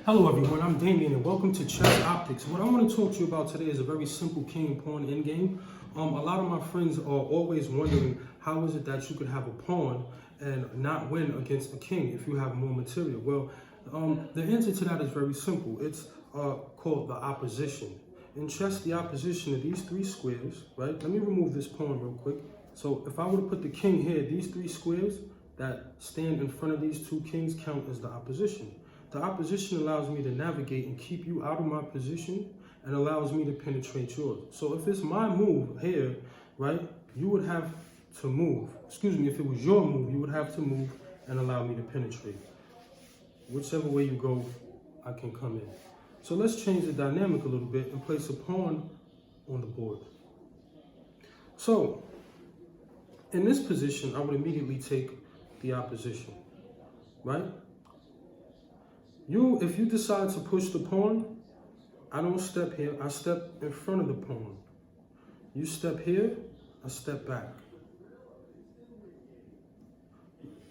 Hello everyone, I'm Damien and welcome to Chess Optics. What I want to talk to you about today is a very simple king and pawn endgame. A lot of my friends are always wondering how is it that you could have a pawn and not win against a king if you have more material. Well, the answer to that is very simple. It's called the opposition. In chess, the opposition of these three squares, right? Let me remove this pawn real quick. So if I were to put the king here, these three squares that stand in front of these two kings count as the opposition. The opposition allows me to navigate and keep you out of my position and allows me to penetrate yours. So if it's my move here, right, you would have to move. Excuse me, if it was your move, you would have to move and allow me to penetrate. Whichever way you go, I can come in. So let's change the dynamic a little bit and place a pawn on the board. So in this position, I would immediately take the opposition, right? If you decide to push the pawn, I don't step here, I step in front of the pawn. You step here, I step back.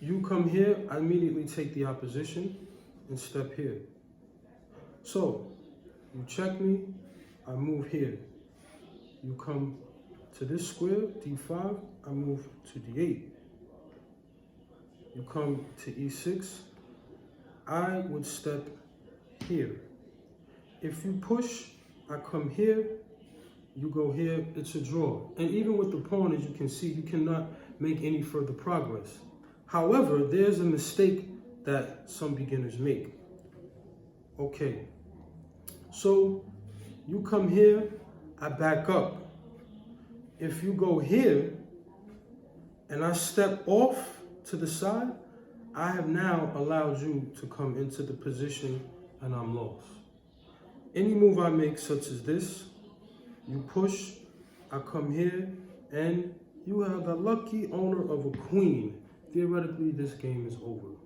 You come here, I immediately take the opposition and step here. So, you check me, I move here. You come to this square, d5, I move to d8. You come to e6, I would step here. If you push, I come here, you go here, it's a draw. And even with the pawn, as you can see, you cannot make any further progress. However, there's a mistake that some beginners make. Okay, so you come here, I back up. If you go here, and I step off to the side, I have now allowed you to come into the position and I'm lost. Any move I make such as this, you push, I come here, and you are the lucky owner of a queen. Theoretically, this game is over.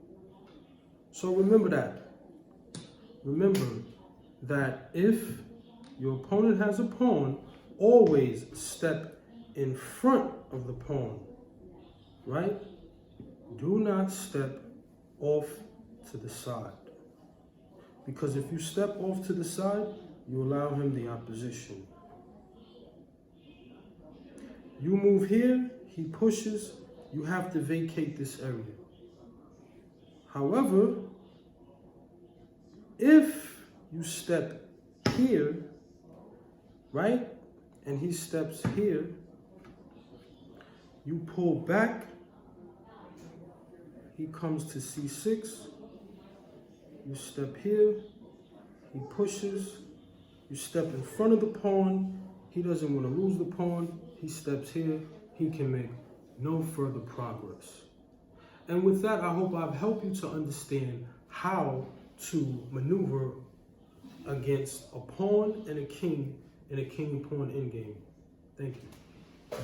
So remember that. Remember that if your opponent has a pawn, always step in front of the pawn, right? Do not step off to the side. Because if you step off to the side, you allow him the opposition. You move here, he pushes, you have to vacate this area. However, if you step here, right, and he steps here, you pull back, he comes to c6, you step here, he pushes, you step in front of the pawn, he doesn't want to lose the pawn, he steps here, he can make no further progress. And with that, I hope I've helped you to understand how to maneuver against a pawn and a king in a king and pawn endgame. Thank you.